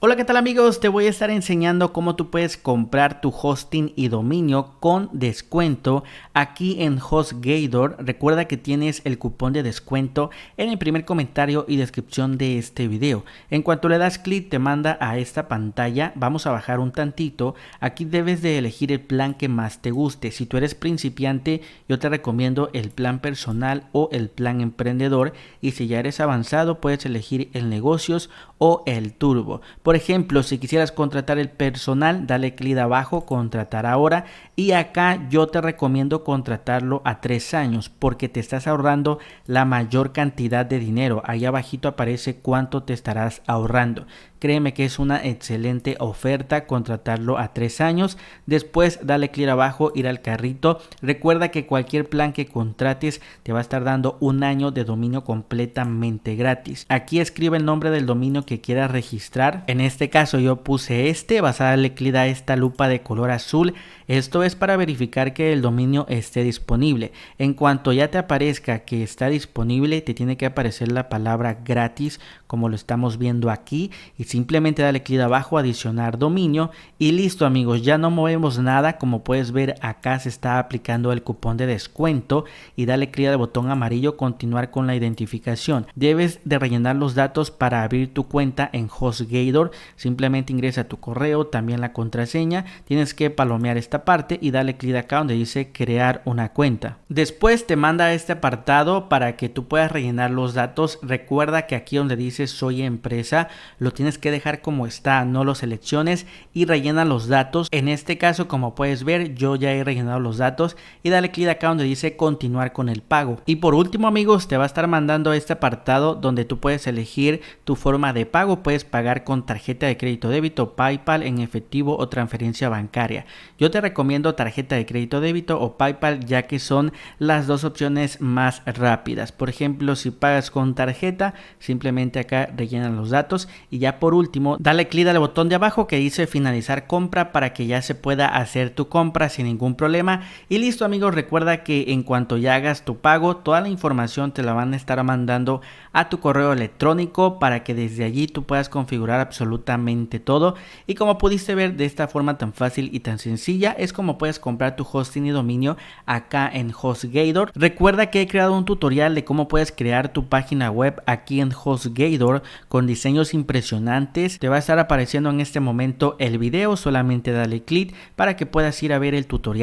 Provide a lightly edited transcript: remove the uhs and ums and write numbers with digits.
Hola, ¿qué tal amigos? Te voy a estar enseñando cómo tú puedes comprar tu hosting y dominio con descuento aquí en HostGator. Recuerda que tienes el cupón de descuento en el primer comentario y descripción de este video. En cuanto le das clic te manda a esta pantalla. Vamos a bajar un tantito. Aquí debes de elegir el plan que más te guste. Si tú eres principiante, yo te recomiendo el plan personal o el plan emprendedor, y si ya eres avanzado puedes elegir el negocios o el turbo. Por ejemplo, si quisieras contratar el personal, dale clic abajo, contratar ahora, y acá yo te recomiendo contratarlo a 3 años porque te estás ahorrando la mayor cantidad de dinero. Ahí abajito aparece cuánto te estarás ahorrando. Créeme que es una excelente oferta contratarlo a 3 años. Después dale clic abajo, ir al carrito. Recuerda que cualquier plan que contrates te va a estar dando un año de dominio completamente gratis. Aquí escribe el nombre del dominio que quieras registrar. En este caso yo puse vas a darle clic a esta lupa de color azul. Esto es para verificar que el dominio esté disponible. En cuanto ya te aparezca que está disponible, te tiene que aparecer la palabra gratis, como lo estamos viendo aquí, y simplemente dale clic abajo, adicionar dominio, y listo amigos, ya no movemos nada. Como puedes ver, acá se está aplicando el cupón de descuento, y dale clic al botón amarillo, continuar con la identificación. Debes de rellenar los datos para abrir tu cuenta en HostGator. Simplemente ingresa tu correo, también la contraseña. Tienes que palomear esta parte y dale clic acá donde dice crear una cuenta. Después te manda a este apartado para que tú puedas rellenar los datos. Recuerda que aquí donde dice soy empresa, lo tienes que dejar como está, no lo selecciones, y rellena los datos. En este caso, como puedes ver, yo ya he rellenado los datos, y dale clic acá donde dice continuar con el pago. Y por último amigos, te va a estar mandando a este apartado donde tú puedes elegir tu forma de pago. Puedes pagar con tarjeta de crédito, débito, PayPal, en efectivo o transferencia bancaria. Yo te recomiendo tarjeta de crédito, débito o PayPal, ya que son las dos opciones más rápidas. Por ejemplo, si pagas con tarjeta, simplemente acá rellenan los datos, y ya por último dale clic al botón de abajo que dice finalizar compra para que ya se pueda hacer tu compra sin ningún problema. Y listo amigos, recuerda que en cuanto ya hagas tu pago, toda la información te la van a estar mandando a tu correo electrónico para que desde allí tú puedas configurar absolutamente todo. Y como pudiste ver, de esta forma tan fácil y tan sencilla es como puedes comprar tu hosting y dominio acá en HostGator. Recuerda que he creado un tutorial de cómo puedes crear tu página web aquí en HostGator con diseños impresionantes. Te va a estar apareciendo en este momento el video, solamente dale clic para que puedas ir a ver el tutorial.